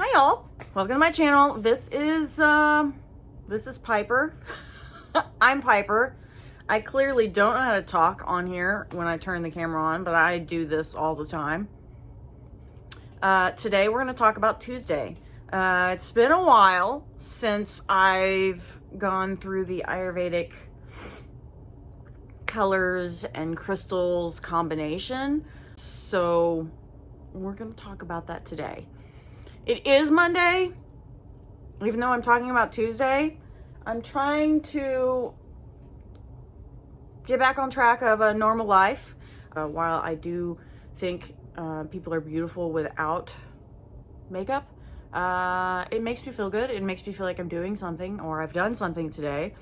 Hi y'all, welcome to my channel. This is Piper. I'm Piper. I clearly don't know how to talk on here when I turn the camera on, but I do this all the time. Today we're going to talk about Tuesday. It's been a while since I've gone through the Ayurvedic colors and crystals combination, so we're going to talk about that today. It is Monday, even though I'm talking about Tuesday. I'm trying to get back on track of a normal life. While I do think people are beautiful without makeup, it makes me feel good. It makes me feel like I'm doing something or I've done something today.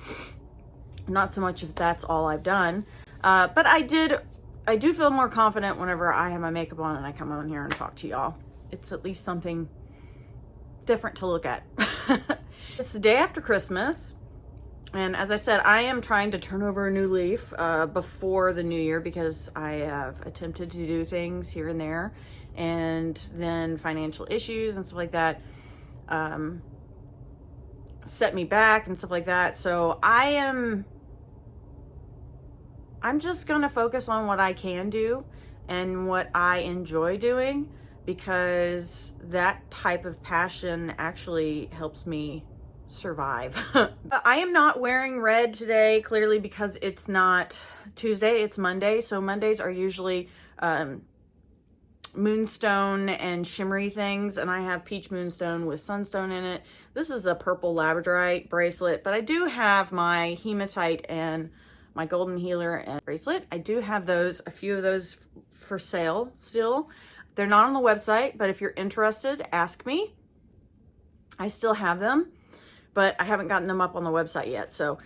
Not so much if that's all I've done, but I do feel more confident whenever I have my makeup on and I come on here and talk to y'all. It's at least something different to look at. It's the day after Christmas, and as I said, I am trying to turn over a new leaf before the new year, because I have attempted to do things here and there, and then financial issues and stuff like that set me back and stuff like that. So I'm just gonna focus on what I can do and what I enjoy doing, because that type of passion actually helps me survive. I am not wearing red today, clearly because it's not Tuesday, it's Monday. So Mondays are usually moonstone and shimmery things, and I have peach moonstone with sunstone in it. This is a purple labradorite bracelet, but I do have my hematite and my golden healer and bracelet. I do have those, a few of those for sale still. They're not on the website, but if you're interested, ask me. I still have them, but I haven't gotten them up on the website yet. So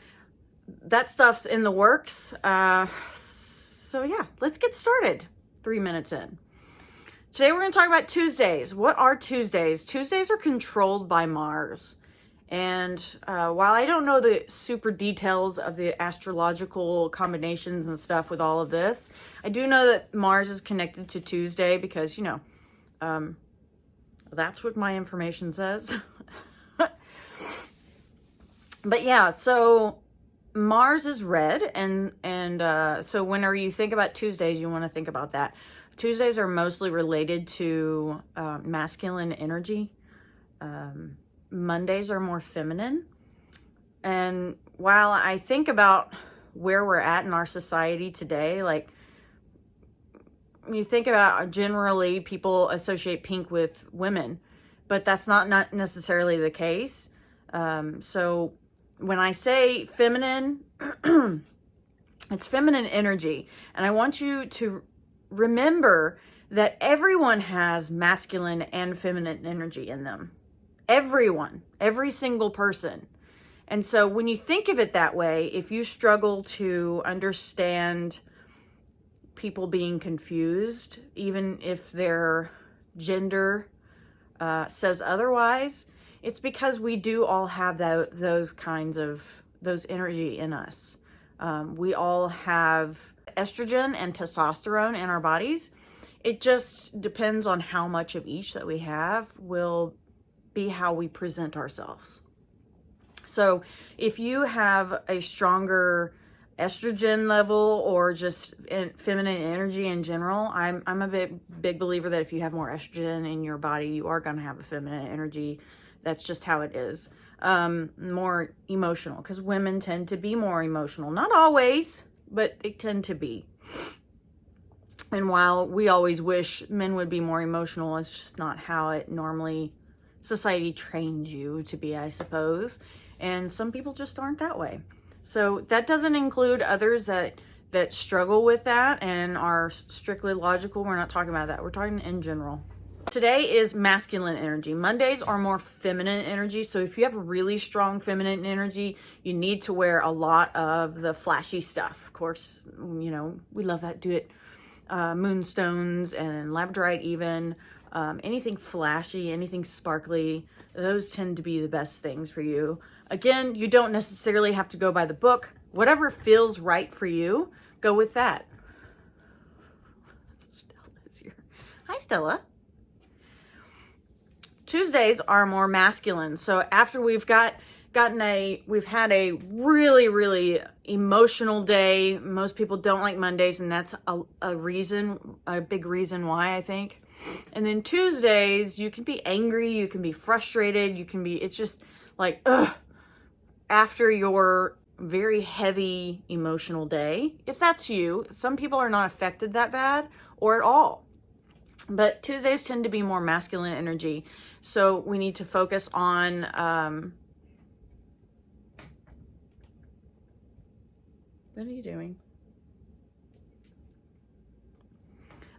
that stuff's in the works. So yeah, let's get started. 3 minutes in. Today we're going to talk about Tuesdays. What are Tuesdays? Tuesdays are controlled by Mars. And while I don't know the super details of the astrological combinations and stuff with all of this, I do know that Mars is connected to Tuesday because, you know, that's what my information says. But yeah, so Mars is red, and so whenever you think about Tuesdays, you want to think about that. Tuesdays are mostly related to masculine energy. Mondays are more feminine. And while I think about where we're at in our society today, like when you think about, generally people associate pink with women, but that's not necessarily the case. So when I say feminine, it's feminine energy. And I want you to remember that everyone has masculine and feminine energy in them. Everyone, every single person. And so when you think of it that way, if you struggle to understand people being confused, even if their gender says otherwise, it's because we do all have those energy in us. We all have estrogen and testosterone in our bodies. It just depends on how much of each that we have will be how we present ourselves. So if you have a stronger estrogen level or just feminine energy in general, I'm a big believer that if you have more estrogen in your body, you are going to have a feminine energy. That's just how it is. More emotional, because women tend to be more emotional. Not always, but they tend to be. And while we always wish men would be more emotional, it's just not how it normally society trained you to be, I suppose. And some people just aren't that way. So that doesn't include others that struggle with that and are strictly logical. We're not talking about that. We're talking in general. Today is masculine energy. Mondays are more feminine energy. So if you have really strong feminine energy, you need to wear a lot of the flashy stuff. Of course, you know, we love that. Do it. Moonstones and labradorite even. Anything flashy, anything sparkly, those tend to be the best things for you. Again, you don't necessarily have to go by the book. Whatever feels right for you, go with that. Stella is here. Hi, Stella. Tuesdays are more masculine. So after we've had a really, really emotional day. Most people don't like Mondays, and that's a big reason why, I think. And then Tuesdays, you can be angry, you can be frustrated, it's just like, ugh, after your very heavy emotional day. If that's you, some people are not affected that bad or at all. But Tuesdays tend to be more masculine energy. So we need to focus on, what are you doing?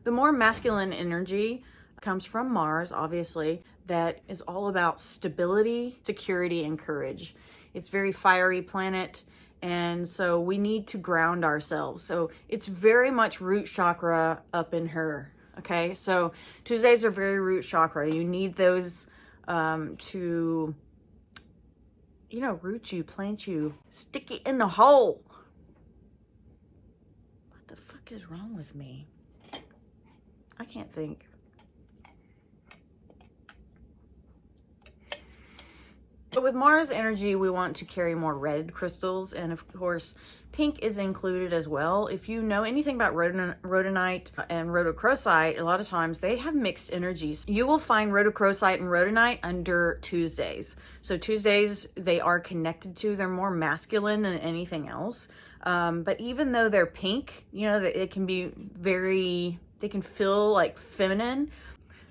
The more masculine energy comes from Mars, obviously, that is all about stability, security, and courage. It's very fiery planet, and so we need to ground ourselves. So it's very much root chakra up in her, okay? So Tuesdays are very root chakra. You need those to, root you, plant you, stick you in the hole. What the fuck is wrong with me? I can't think. But with Mars energy, we want to carry more red crystals, and of course, pink is included as well. If you know anything about rhodonite and rhodochrosite, a lot of times they have mixed energies. You will find rhodochrosite and rhodonite under Tuesdays. So Tuesdays, they are connected to, they're more masculine than anything else. But even though they're pink, it can be they can feel like feminine.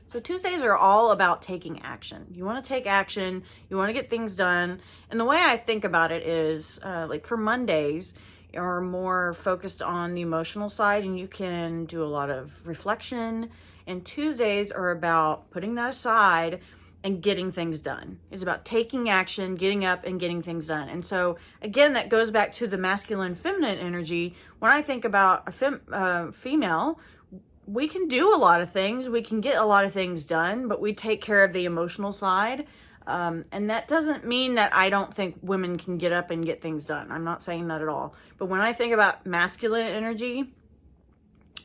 So Tuesdays are all about taking action. You want to take action, you want to get things done. And the way I think about it is, like for Mondays, are more focused on the emotional side, and you can do a lot of reflection. And Tuesdays are about putting that aside and getting things done. It's about taking action, getting up and getting things done. And so again, that goes back to the masculine feminine energy. When I think about a female, we can do a lot of things, we can get a lot of things done, but we take care of the emotional side. And that doesn't mean that I don't think women can get up and get things done. I'm not saying that at all. But when I think about masculine energy,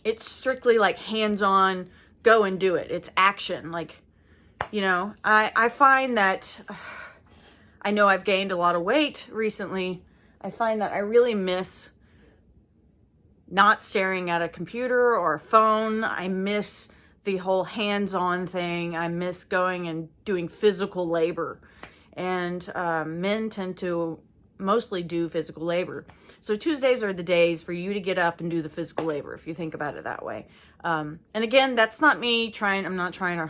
it's strictly like hands-on, go and do it. It's action. Like, I find that, I know I've gained a lot of weight recently. I find that I really miss not staring at a computer or a phone. I miss the whole hands-on thing. I miss going and doing physical labor. And men tend to mostly do physical labor. So Tuesdays are the days for you to get up and do the physical labor, if you think about it that way. And again, that's not me I'm not trying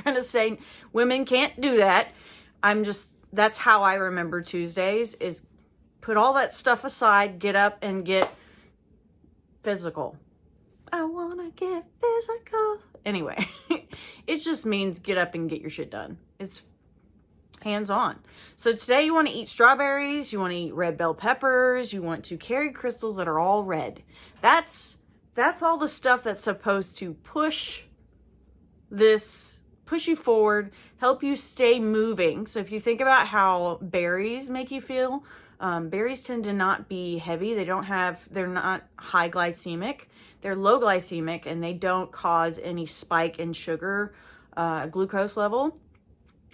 to say women can't do that. That's how I remember Tuesdays, is put all that stuff aside, get up and get physical. I want to get physical. Anyway, it just means get up and get your shit done. It's hands-on. So today you want to eat strawberries, you want to eat red bell peppers, you want to carry crystals that are all red. That's all the stuff that's supposed to push you forward, help you stay moving. So if you think about how berries make you feel, berries tend to not be heavy. They're not high glycemic. They're low glycemic, and they don't cause any spike in sugar, glucose level.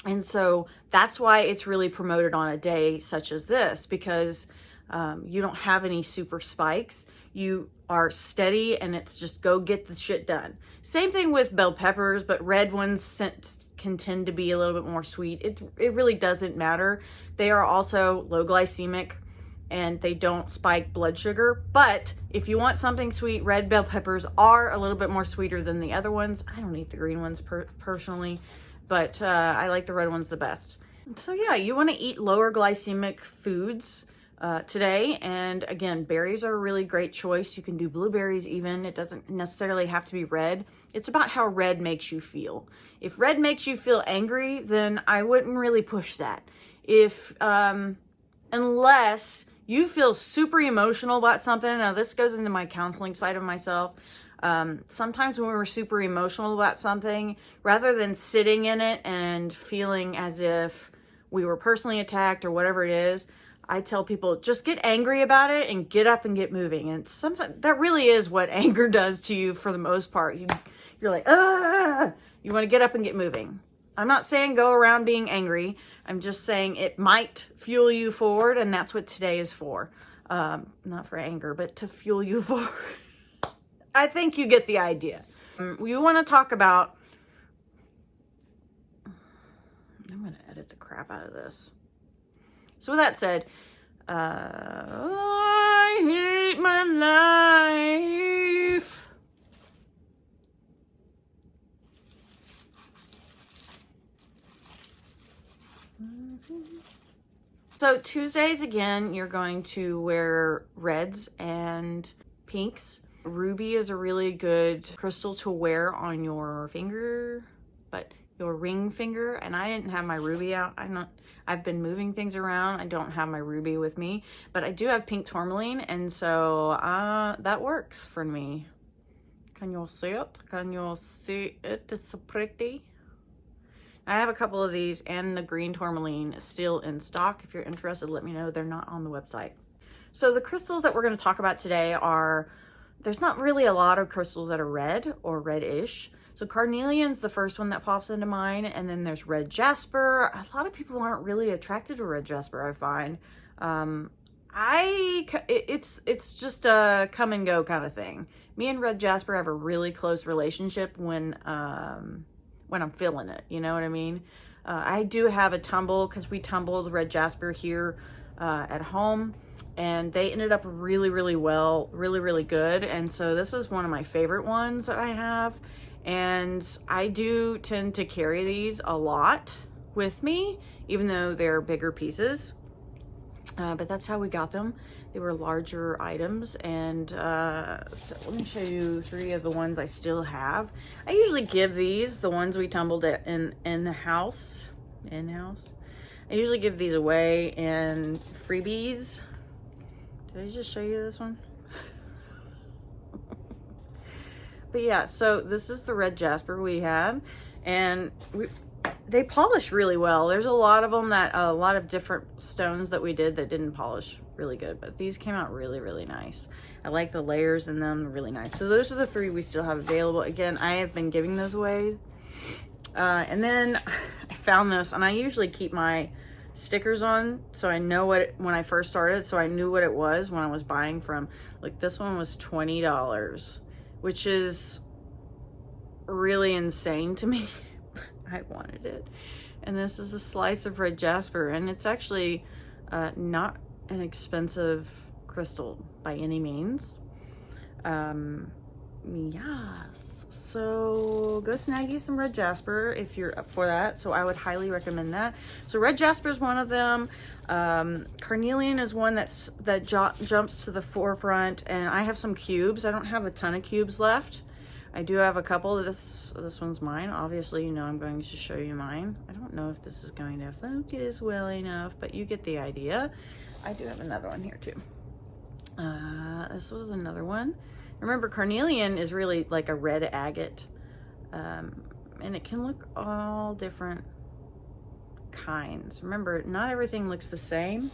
And so that's why it's really promoted on a day such as this, because you don't have any super spikes. You are steady, and it's just go get the shit done. Same thing with bell peppers, but red ones can tend to be a little bit more sweet. It really doesn't matter. They are also low glycemic, and they don't spike blood sugar. But if you want something sweet, red bell peppers are a little bit more sweeter than the other ones. I don't eat the green ones personally, but I like the red ones the best. So yeah, you want to eat lower glycemic foods today. And again, berries are a really great choice. You can do blueberries even. It doesn't necessarily have to be red. It's about how red makes you feel. If red makes you feel angry, then I wouldn't really push that. Unless you feel super emotional about something. Now this goes into my counseling side of myself. Sometimes when we're super emotional about something, rather than sitting in it and feeling as if we were personally attacked or whatever it is, I tell people, just get angry about it and get up and get moving. And sometimes that really is what anger does to you for the most part. You're like, ah, You want to get up and get moving. I'm not saying go around being angry. I'm just saying it might fuel you forward, and that's what today is for. Not for anger, but to fuel you forward. I think you get the idea. We want to talk about... I'm going to edit the crap out of this. So with that said, I hate my life. So Tuesdays, again, you're going to wear reds and pinks. Ruby is a really good crystal to wear on your finger, but your ring finger. And I didn't have my ruby out. I've been moving things around. I don't have my ruby with me, but I do have pink tourmaline, and so that works for me. Can you see it? Can you see it? It's so pretty. I have a couple of these and the green tourmaline still in stock. If you're interested, let me know. They're not on the website. So the crystals that we're going to talk about today are, there's not really a lot of crystals that are red or reddish. So carnelian's the first one that pops into mind, and then there's red jasper. A lot of people aren't really attracted to red jasper, I find. It's just a come and go kind of thing. Me and red jasper have a really close relationship when I'm feeling it, you know what I mean? I do have a tumble, because we tumbled red jasper here at home, and they ended up really, really well, really, really good. And so this is one of my favorite ones that I have. And I do tend to carry these a lot with me, even though they're bigger pieces. But that's how we got them. They were larger items. And so let me show you 3 of the ones I still have. I usually give these, the ones we tumbled at in-house. I usually give these away in freebies. Did I just show you this one? But yeah, so this is the red jasper we have, and they polish really well. There's a lot of them that, a lot of different stones that we did that didn't polish really good, but these came out really, really nice. I like the layers in them, they're really nice. So those are the 3 we still have available. Again, I have been giving those away. And then I found this, and I usually keep my stickers on, so I know when I first started, so I knew what it was when I was buying from. Like this one was $20. Which is really insane to me. I wanted it. And this is a slice of red jasper, and it's actually not an expensive crystal by any means. Yes, so go snag you some red jasper if you're up for that. So I would highly recommend that. So red jasper is one of them. Carnelian is one that jumps to the forefront, and I have some cubes. I don't have a ton of cubes left. I do have a couple. This one's mine. Obviously, you know I'm going to show you mine. I don't know if this is going to focus well enough, but you get the idea. I do have another one here too. This was another one. Remember, carnelian is really like a red agate, and it can look all different kinds. Remember, not everything looks the same.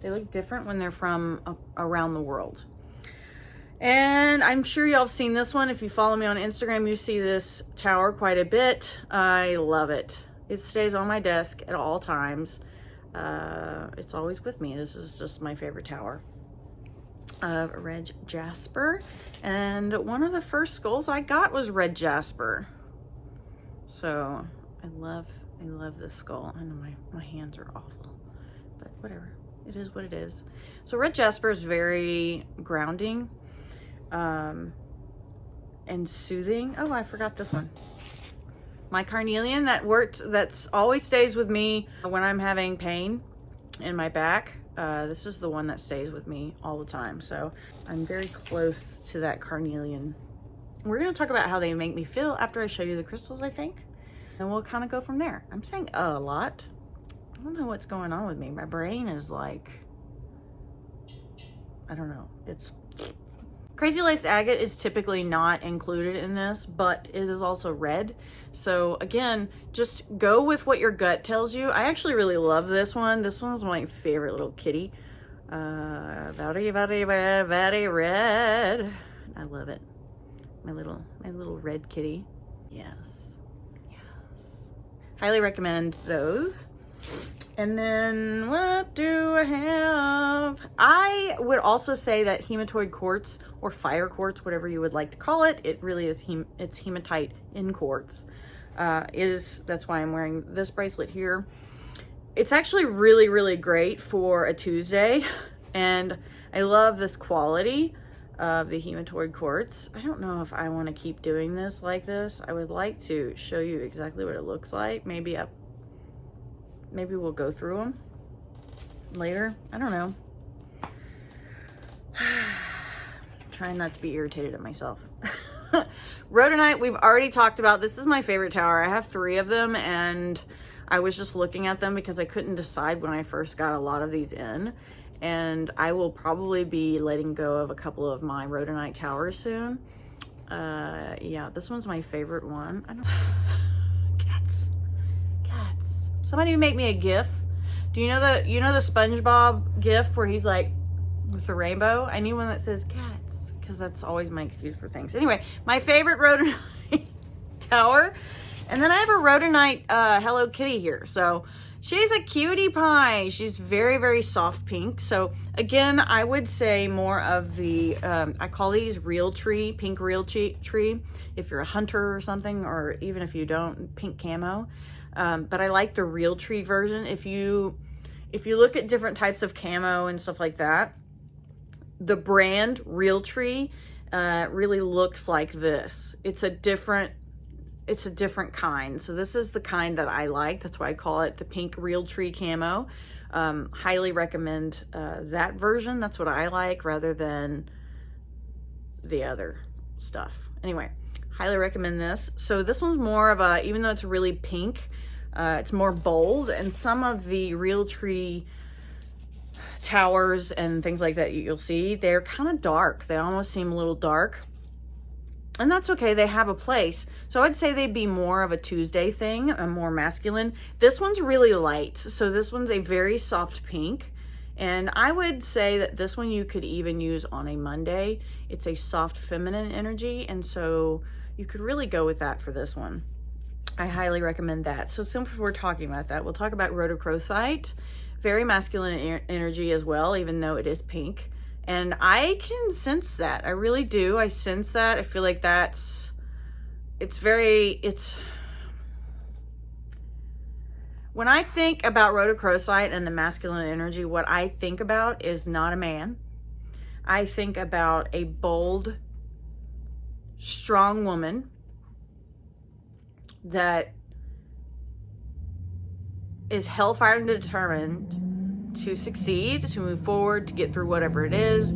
They look different when they're from around the world. And I'm sure y'all have seen this one. If you follow me on Instagram, you see this tower quite a bit. I love it. It stays on my desk at all times. It's always with me. This is just my favorite tower of red jasper. And one of the first skulls I got was red jasper. So I love this skull. I know my hands are awful, but whatever. It is what it is. So red jasper is very grounding and soothing. Oh, I forgot this one. My carnelian that's always stays with me when I'm having pain in my back. This is the one that stays with me all the time. So I'm very close to that carnelian. We're going to talk about how they make me feel after I show you the crystals, I think. And we'll kind of go from there. I'm saying a lot. I don't know what's going on with me. My brain is like, I don't know. It's crazy lace agate is typically not included in this, but it is also red. So again, just go with what your gut tells you. I actually really love this one. This one's my favorite little kitty. Very, very, very, very red. I love it. My little red kitty. Yes. highly recommend those. And then what do I have? I would also say that hematoid quartz or fire quartz, whatever you would like to call it, it really is it's hematite in quartz. That's why I'm wearing this bracelet here. It's actually really, really great for a Tuesday, and I love this quality of the hematoid quartz. I don't know if I want to keep doing this like this. I would like to show you exactly what it looks like. Maybe we'll go through them later. I don't know. Trying not to be irritated at myself. Rhodonite, we've already talked about. This is my favorite tower. I have 3 of them, and I was just looking at them because I couldn't decide when I first got a lot of these in. And I will probably be letting go of a couple of my rhodonite towers soon. Yeah, this one's my favorite one. I don't... Cats. Somebody make me a GIF. Do you know the SpongeBob GIF where he's like with the rainbow? I need one that says cats, because that's always my excuse for things. Anyway, my favorite rhodonite tower. And then I have a rhodonite Hello Kitty here. So she's a cutie pie. She's very, very soft pink. So again, I would say more of the, I call these real tree, pink real tree. If you're a hunter or something, or even if you don't, pink camo. But I like the real tree version. If you look at different types of camo and stuff like that, the brand Real Tree really looks like this. It's a different kind. So this is the kind that I like. That's why I call it the pink Real Tree camo. Highly recommend that version. That's what I like, rather than the other stuff. Anyway, highly recommend this. So this one's more of a, even though it's really pink, it's more bold, and some of the Real Tree towers and things like that you'll see, they're kind of dark. They almost seem a little dark. And that's okay, they have a place. So I'd say they'd be more of a Tuesday thing, a more masculine. This one's really light. So this one's a very soft pink. And I would say that this one you could even use on a Monday. It's a soft feminine energy. And so you could really go with that for this one. I highly recommend that. So since we're talking about that, we'll talk about rhodochrosite. Very masculine energy as well, even though it is pink. And I can sense that. I really do. I sense that. I feel like when I think about rhodochrosite and the masculine energy, what I think about is not a man. I think about a bold, strong woman that is hellfire and determined to succeed, to move forward, to get through whatever it is.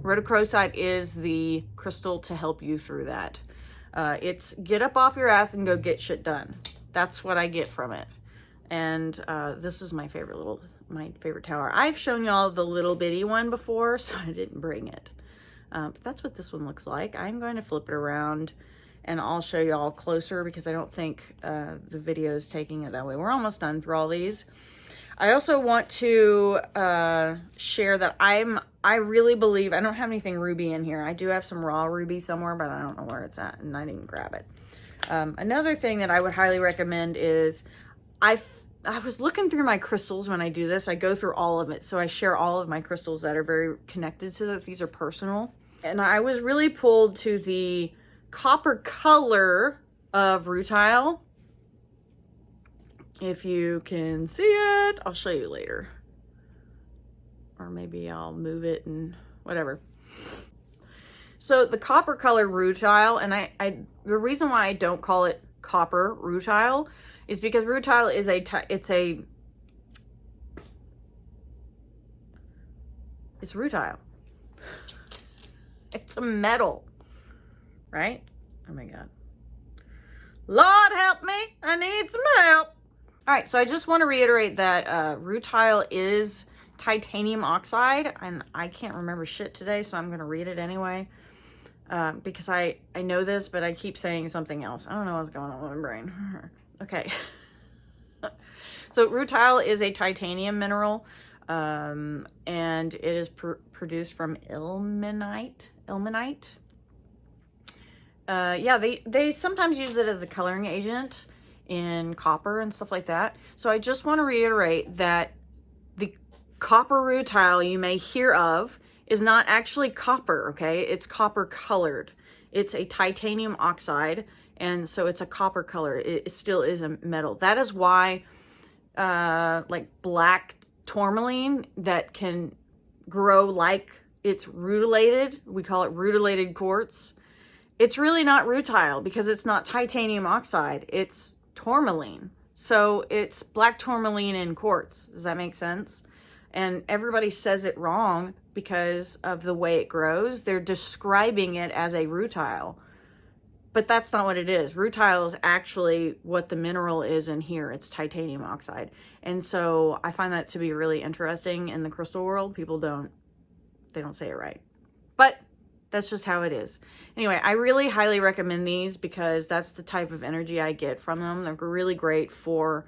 Rhodochrosite is the crystal to help you through that. It's get up off your ass and go get shit done. That's what I get from it. And this is my favorite tower. I've shown y'all the little bitty one before, so I didn't bring it. But that's what this one looks like. I'm going to flip it around and I'll show y'all closer, because I don't think the video is taking it that way. We're almost done through all these. I also want to share that I really believe, I don't have anything ruby in here. I do have some raw ruby somewhere, but I don't know where it's at, and I didn't grab it. Another thing that I would highly recommend is, I was looking through my crystals when I do this. I go through all of it. So I share all of my crystals that are very connected to that. These are personal. And I was really pulled to the copper color of rutile. If you can see it, I'll show you later. Or maybe I'll move it and whatever. So the copper color rutile, and the reason why I don't call it copper rutile is because rutile is it's rutile. It's a metal, right? Oh my God. Lord help me, I need some help. All right, so I just want to reiterate that rutile is titanium oxide, and I can't remember shit today, so I'm going to read it anyway, because I know this, but I keep saying something else. I don't know what's going on with my brain. Okay. So rutile is a titanium mineral, and it is produced from ilmenite. Yeah, they sometimes use it as a coloring agent. in copper and stuff like that. So I just want to reiterate that the copper rutile you may hear of is not actually copper, okay? It's copper colored. It's a titanium oxide, and so it's a copper color. It still is a metal. That is why like black tourmaline that can grow like it's rutilated, we call it rutilated quartz. It's really not rutile because it's not titanium oxide, it's tourmaline. So it's black tourmaline in quartz. Does that make sense? And everybody says it wrong because of the way it grows. They're describing it as a rutile, but that's not what it is. Rutile is actually what the mineral is in here. It's titanium oxide. And so I find that to be really interesting in the crystal world. People don't say it right, but that's just how it is. Anyway, I really highly recommend these because that's the type of energy I get from them. They're really great for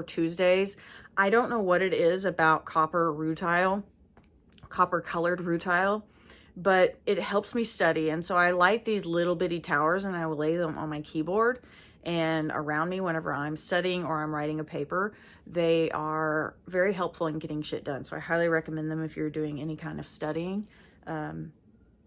Tuesdays. I don't know what it is about copper rutile, copper colored rutile, but it helps me study. And so I light these little bitty towers and I will lay them on my keyboard and around me whenever I'm studying or I'm writing a paper. They are very helpful in getting shit done. So I highly recommend them if you're doing any kind of studying.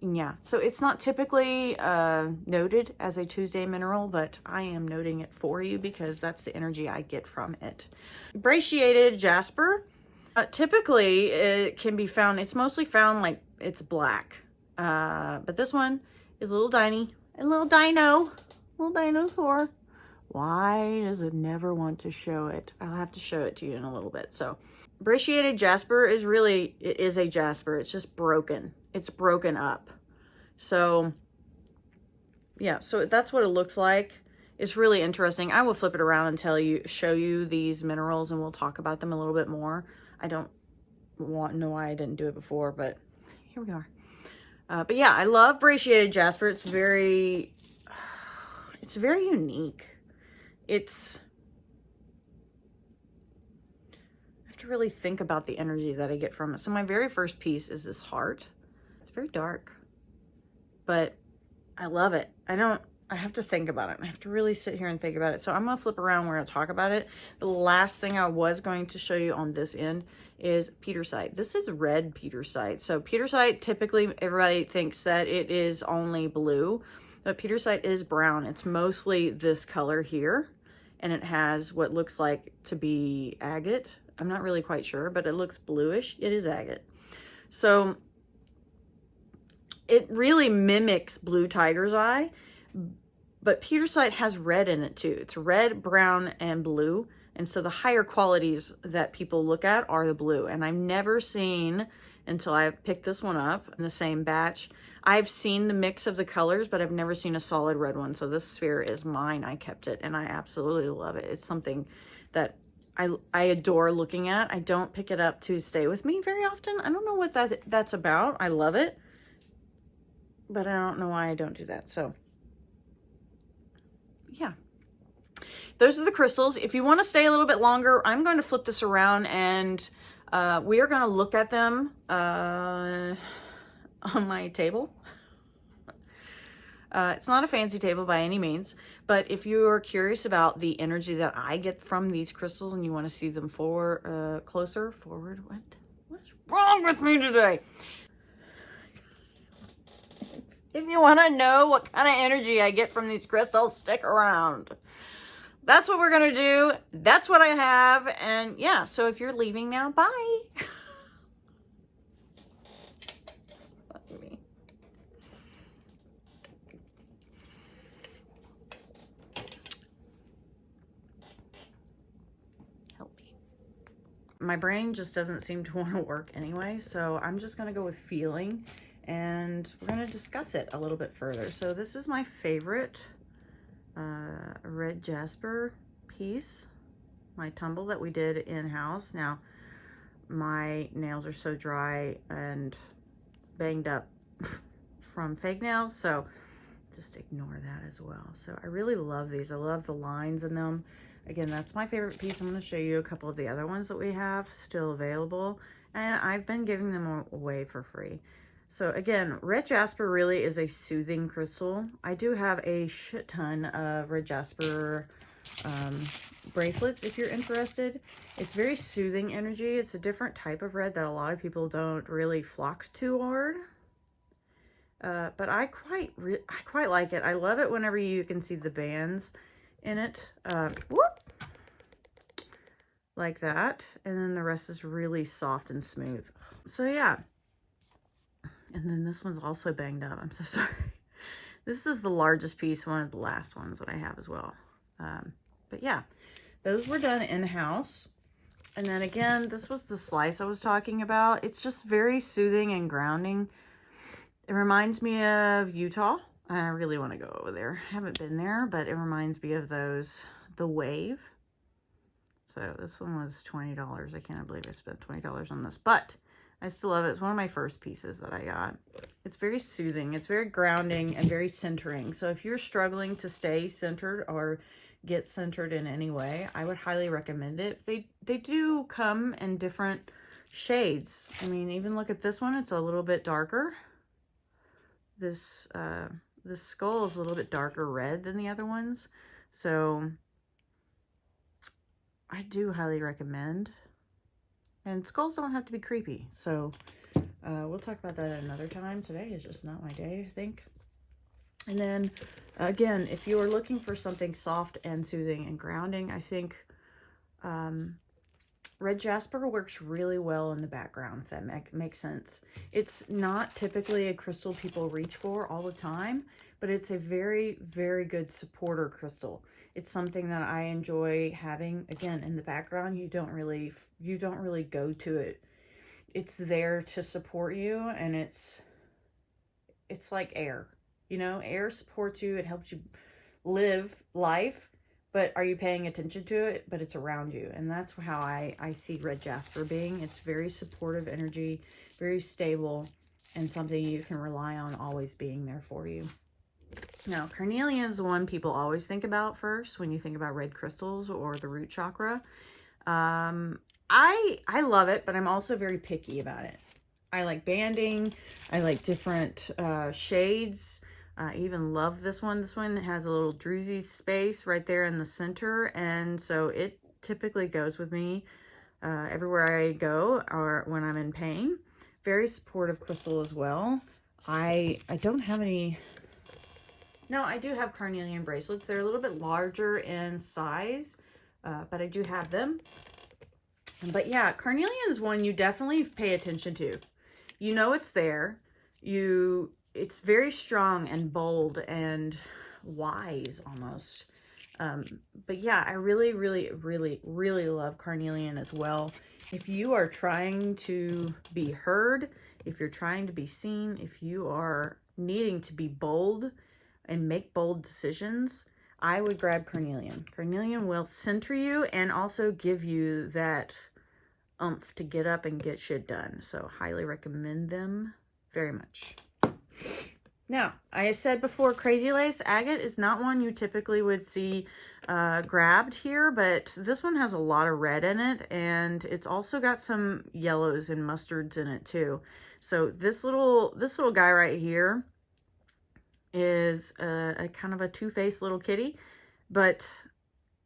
Yeah, so it's not typically noted as a Tuesday mineral, but I am noting it for you because that's the energy I get from it. Brachiated jasper, typically it can be found, it's mostly found like it's black, but this one is a little tiny, a little dinosaur. Why does it never want to show it? I'll have to show it to you in a little bit. So brachiated jasper is really, it is a jasper. It's just broken. It's broken up. So yeah, so that's what it looks like. It's really interesting. I will flip it around and show you these minerals and we'll talk about them a little bit more. I don't know why I didn't do it before, but here we are. But yeah, I love brachiated jasper. It's very unique. I have to really think about the energy that I get from it. So my very first piece is this heart. It's very dark, but I love it. I have to think about it. I have to really sit here and think about it. So I'm going to flip around. We're going to talk about it. The last thing I was going to show you on this end is petersite. This is red petersite. So petersite, typically everybody thinks that it is only blue, but petersite is brown. It's mostly this color here, and it has what looks like to be agate. I'm not really quite sure, but it looks bluish. It is agate. So it really mimics blue tiger's eye, but petersite has red in it too. It's red, brown, and blue. And so the higher qualities that people look at are the blue. And I've never seen, until I picked this one up in the same batch, I've seen the mix of the colors, but I've never seen a solid red one. So this sphere is mine. I kept it and I absolutely love it. It's something that I adore looking at. I don't pick it up to stay with me very often. I don't know what that's about. I love it, but I don't know why I don't do that. So yeah, those are the crystals. If you want to stay a little bit longer, I'm going to flip this around and we are going to look at them on my table. It's not a fancy table by any means, but if you are curious about the energy that I get from these crystals and you want to see them closer forward, what is wrong with me today? If you want to know what kind of energy I get from these crystals, stick around. That's what we're going to do. That's what I have. And yeah, so if you're leaving now, bye. Fuck me. Help me. My brain just doesn't seem to want to work anyway, so I'm just going to go with feeling. And we're going to discuss it a little bit further. So this is my favorite red jasper piece, my tumble that we did in-house. Now, my nails are so dry and banged up from fake nails, so just ignore that as well. So I really love these. I love the lines in them. Again, that's my favorite piece. I'm going to show you a couple of the other ones that we have still available, and I've been giving them away for free. So again, red jasper really is a soothing crystal. I do have a shit ton of red jasper bracelets if you're interested. It's very soothing energy. It's a different type of red that a lot of people don't really flock toward. But I quite like it. I love it whenever you can see the bands in it. Whoop! Like that. And then the rest is really soft and smooth. So yeah. And then this one's also banged up. I'm so sorry. This is the largest piece, one of the last ones that I have as well. But yeah, those were done in-house. And then again, this was the slice I was talking about. It's just very soothing and grounding. It reminds me of Utah. I really want to go over there. I haven't been there, but it reminds me of those, the wave. So this one was $20. I can't believe I spent $20 on this, but I still love it. It's one of my first pieces that I got. It's very soothing. It's very grounding and very centering. So if you're struggling to stay centered or get centered in any way, I would highly recommend it. They do come in different shades. I mean, even look at this one. It's a little bit darker. This skull is a little bit darker red than the other ones. So I do highly recommend. And skulls don't have to be creepy. So we'll talk about that another time. Today is just not my day, I think. And then, again, if you are looking for something soft and soothing and grounding, I think red jasper works really well in the background, if that makes sense. It's not typically a crystal people reach for all the time, but it's a very, very good supporter crystal. It's something that I enjoy having, again, in the background. You don't really go to it. It's there to support you, and it's like air. You know, air supports you. It helps you live life, but are you paying attention to it? But it's around you. And that's how I see red jasper being. It's very supportive energy, very stable, and something you can rely on always being there for you. Now, carnelian is the one people always think about first when you think about red crystals or the root chakra. I love it, but I'm also very picky about it. I like banding. I like different shades. I even love this one. This one has a little druzy space right there in the center, and so it typically goes with me everywhere I go or when I'm in pain. Very supportive crystal as well. I don't have any... No, I do have carnelian bracelets. They're a little bit larger in size, but I do have them. But yeah, carnelian is one you definitely pay attention to. You know it's there. It's very strong and bold and wise almost. But yeah, I really, really, really, really love carnelian as well. If you are trying to be heard, if you're trying to be seen, if you are needing to be bold and make bold decisions, I would grab carnelian. Carnelian will center you and also give you that oomph to get up and get shit done. So highly recommend them very much. Now, I said before, crazy lace agate is not one you typically would see grabbed here, but this one has a lot of red in it, and it's also got some yellows and mustards in it too. So this little guy right here is a kind of a two-faced little kitty, but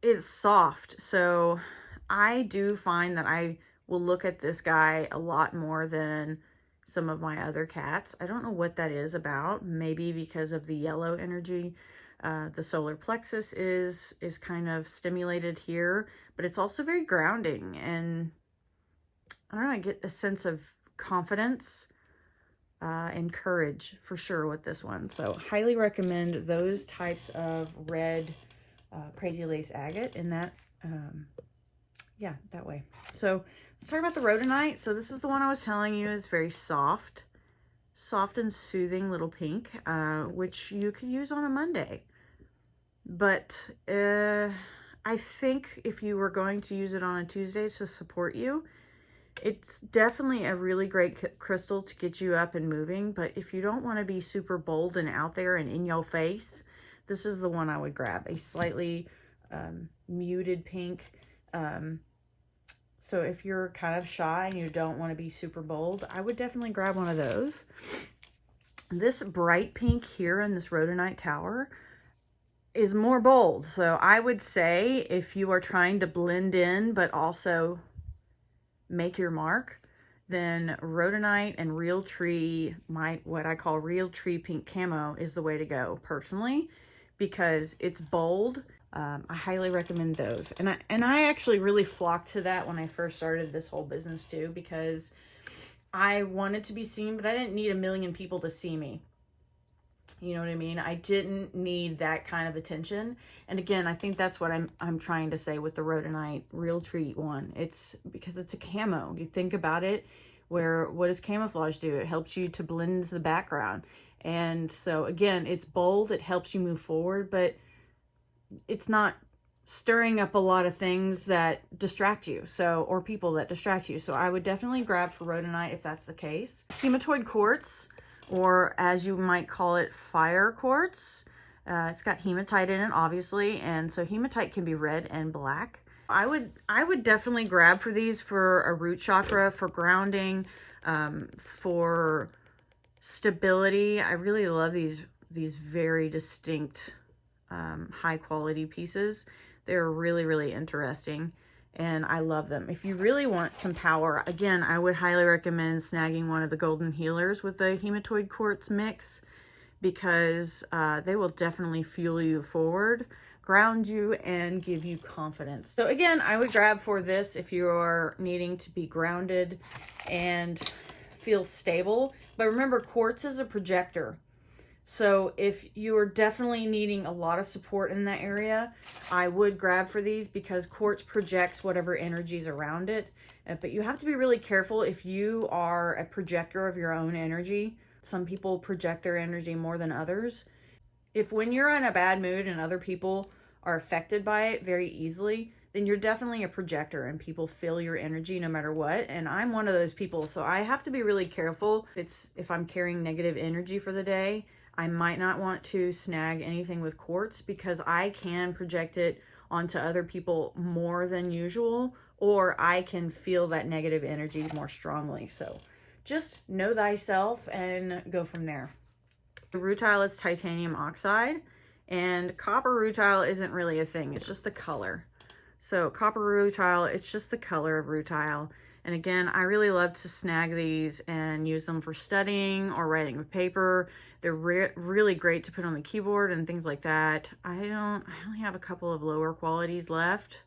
it's soft. So I do find that I will look at this guy a lot more than some of my other cats. I don't know what that is about. Maybe because of the yellow energy. The solar plexus is kind of stimulated here, but it's also very grounding, and I don't know, I get a sense of confidence and courage for sure with this one. So highly recommend those types of red crazy lace agate in that, yeah, that way. So let's talk about the rhodonite. So this is the one I was telling you is very soft and soothing little pink, which you could use on a Monday. But I think if you were going to use it on a Tuesday to support you, it's definitely a really great crystal to get you up and moving. But if you don't want to be super bold and out there and in your face, this is the one I would grab. A slightly muted pink. So if you're kind of shy and you don't want to be super bold, I would definitely grab one of those. This bright pink here in this rhodonite tower, is more bold. So I would say if you are trying to blend in but also make your mark, then rhodonite and real tree, what I call real tree pink camo, is the way to go personally, because it's bold. I highly recommend those. And I actually really flocked to that when I first started this whole business too, because I wanted to be seen, but I didn't need a million people to see me. You know what I mean? I didn't need that kind of attention. And again, I think that's what I'm trying to say with the rhodonite real tree one. It's because it's a camo. You think about it, what does camouflage do? It helps you to blend into the background. And so again, it's bold, it helps you move forward, but it's not stirring up a lot of things that distract you, or people that distract you. So I would definitely grab for rhodonite if that's the case. Hematoid quartz, or as you might call it, fire quartz. It's got hematite in it, obviously, and so hematite can be red and black. I would definitely grab for these for a root chakra, for grounding, for stability. I really love these very distinct, high quality pieces. They're really, really interesting, and I love them. If you really want some power, again, I would highly recommend snagging one of the golden healers with the hematoid quartz mix, because they will definitely fuel you forward, ground you, and give you confidence. So again, I would grab for this if you're needing to be grounded and feel stable. But remember, quartz is a projector. So if you're definitely needing a lot of support in that area, I would grab for these, because quartz projects whatever energies around it. But you have to be really careful if you are a projector of your own energy. Some people project their energy more than others. If when you're in a bad mood and other people are affected by it very easily, then you're definitely a projector and people feel your energy no matter what. And I'm one of those people. So I have to be really careful. If I'm carrying negative energy for the day, I might not want to snag anything with quartz, because I can project it onto other people more than usual, or I can feel that negative energy more strongly. So just know thyself and go from there. The rutile is titanium oxide, and copper rutile isn't really a thing. It's just the color. So copper rutile, it's just the color of rutile. And again, I really love to snag these and use them for studying or writing with paper. They're really great to put on the keyboard and things like that. I only have a couple of lower qualities left.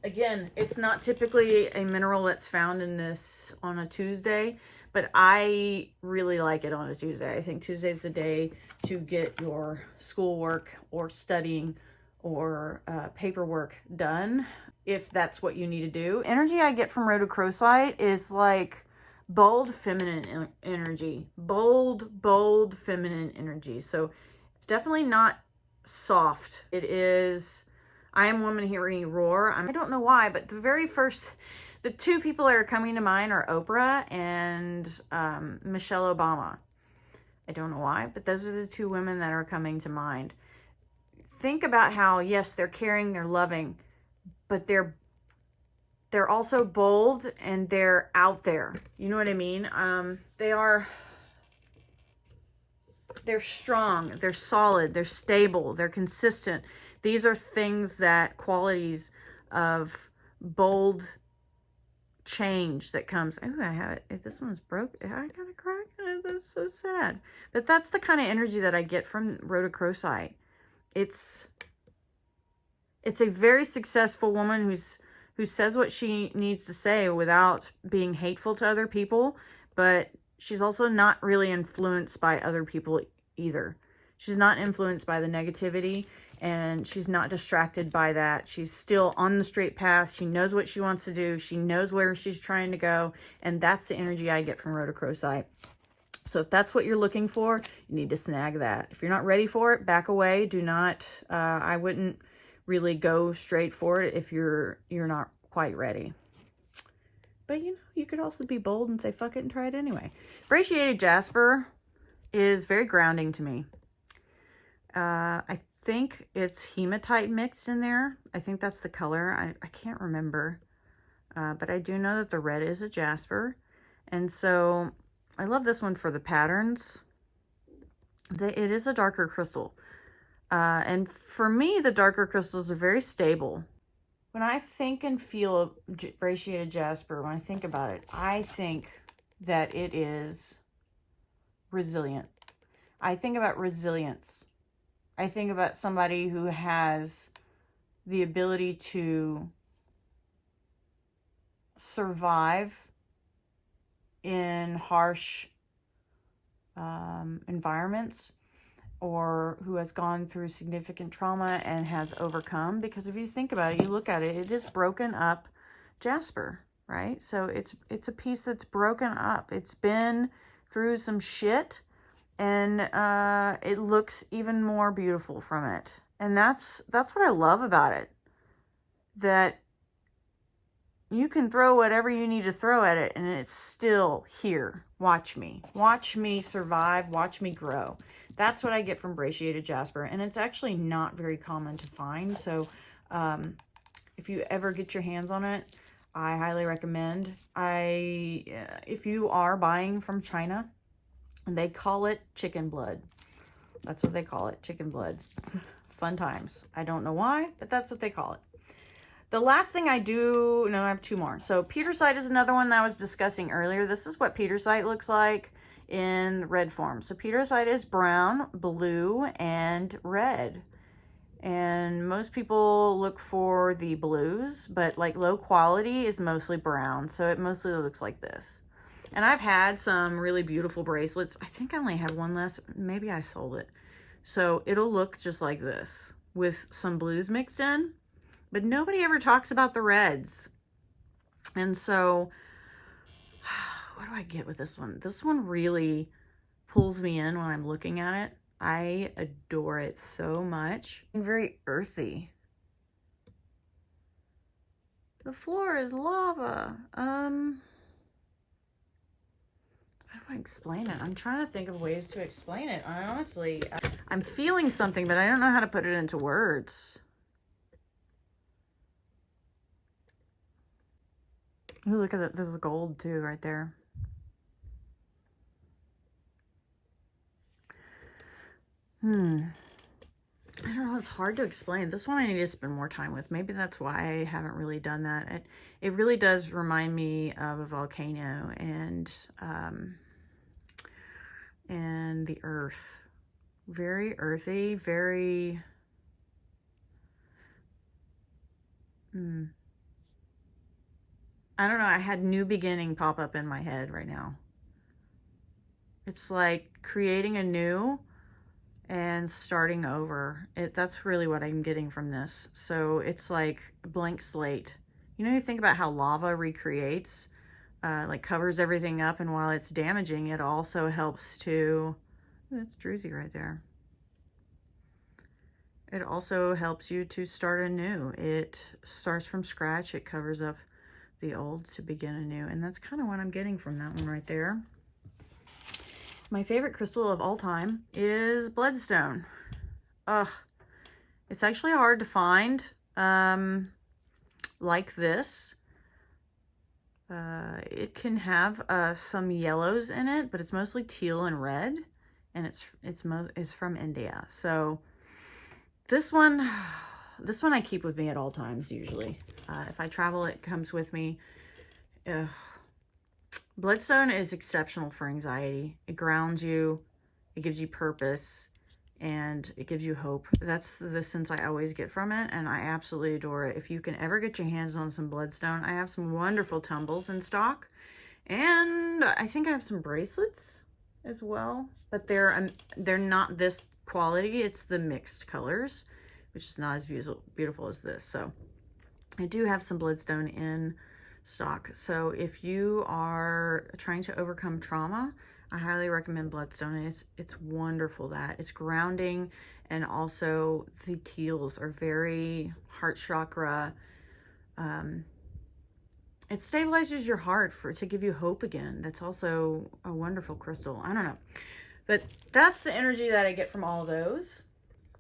Again, it's not typically a mineral that's found in this on a Tuesday, but I really like it on a Tuesday. I think Tuesday's the day to get your schoolwork or studying or paperwork done, if that's what you need to do. Energy I get from rhodochrosite is like bold feminine energy. Bold feminine energy. So it's definitely not soft. It is, I am woman hearing you roar. I don't know why, but the two people that are coming to mind are Oprah and Michelle Obama. I don't know why, but those are the two women that are coming to mind. Think about how, yes, they're caring, they're loving, but they're also bold and they're out there. You know what I mean? They're strong, they're solid, they're stable, they're consistent. These are qualities of bold change that comes. Oh, I have it. This one's broke. I got a crack in it. That's so sad. But that's the kind of energy that I get from rhodochrosite. It's a very successful woman who says what she needs to say without being hateful to other people, but she's also not really influenced by other people either. She's not influenced by the negativity, and she's not distracted by that. She's still on the straight path. She knows what she wants to do. She knows where she's trying to go, and that's the energy I get from rhodochrosite. So if that's what you're looking for, you need to snag that. If you're not ready for it, back away. Do not, I wouldn't really go straight for it if you're not quite ready. But you could also be bold and say, fuck it, and try it anyway. Brachiated jasper is very grounding to me. I think it's hematite mixed in there. I think that's the color. I can't remember. But I do know that the red is a jasper. And so I love this one for the patterns. It is a darker crystal. And for me, the darker crystals are very stable. When I think and feel brachiated jasper, when I think about it, I think that it is resilient. I think about resilience. I think about somebody who has the ability to survive in harsh environments, or who has gone through significant trauma and has overcome. Because if you think about it, you look at it, it is broken up jasper, right? So it's a piece that's broken up. It's been through some shit, and it looks even more beautiful from it. And that's what I love about it, that you can throw whatever you need to throw at it and it's still here. Watch me survive, watch me grow. That's what I get from brachiated jasper, and it's actually not very common to find. So if you ever get your hands on it, I highly recommend. If you are buying from China, they call it chicken blood. That's what they call it, chicken blood. Fun times. I don't know why, but that's what they call it. The last thing I do, no, I have two more. So petersite is another one that I was discussing earlier. This is what petersite looks like in red form. So petersite is brown, blue, and red. And most people look for the blues, but like low quality is mostly brown. So it mostly looks like this. And I've had some really beautiful bracelets. I think I only have one left. Maybe I sold it. So it'll look just like this with some blues mixed in. But nobody ever talks about the reds. And so, what do I get with this one? This one really pulls me in when I'm looking at it. I adore it so much. Very earthy. The floor is lava. How do I explain it? I'm trying to think of ways to explain it. I honestly, I'm feeling something, but I don't know how to put it into words. Ooh, look at that. There's gold too right there. I don't know. It's hard to explain. This one I need to spend more time with. Maybe that's why I haven't really done that. It really does remind me of a volcano and the earth. Very earthy, very... I don't know, I had new beginning pop up in my head right now. It's like creating anew and starting over. That's really what I'm getting from this. So it's like a blank slate. You know, you think about how lava recreates, like covers everything up, and while it's damaging, it also helps to, that's druzy right there. It also helps you to start anew. It starts from scratch, it covers up the old to begin anew, and that's kind of what I'm getting from that one right there. My favorite crystal of all time is bloodstone. It's actually hard to find like this. It can have some yellows in it, but it's mostly teal and red, and it's from India. So this one I keep with me at all times usually. If I travel, it comes with me. Bloodstone is exceptional for anxiety. It grounds you, it gives you purpose, and it gives you hope. That's the sense I always get from it, and I absolutely adore it. If you can ever get your hands on some bloodstone, I have some wonderful tumbles in stock, and I think I have some bracelets as well, but they're not this quality. It's the mixed colors, which is not as beautiful as this. So I do have some bloodstone in stock. So if you are trying to overcome trauma, I highly recommend bloodstone. It's wonderful that it's grounding, and also the teals are very heart chakra. It stabilizes your heart to give you hope again. That's also a wonderful crystal. I don't know, but that's the energy that I get from all of those.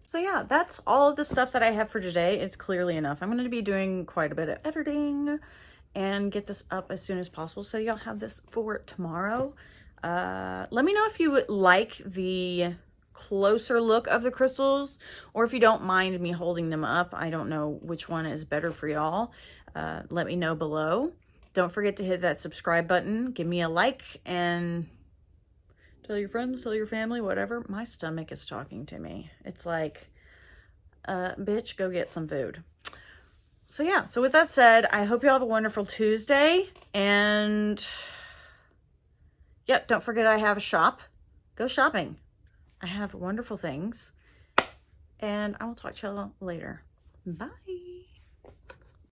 So yeah, that's all of the stuff that I have for today. It's clearly enough. I'm going to be doing quite a bit of editing and get this up as soon as possible, so y'all have this for tomorrow. Let me know if you would like the closer look of the crystals, or if you don't mind me holding them up, I don't know which one is better for y'all. Let me know below. Don't forget to hit that subscribe button. Give me a like and tell your friends, tell your family, whatever. My stomach is talking to me. It's like, bitch, go get some food. So yeah, so with that said, I hope you all have a wonderful Tuesday. And yep, don't forget I have a shop. Go shopping. I have wonderful things. And I will talk to y'all later. Bye.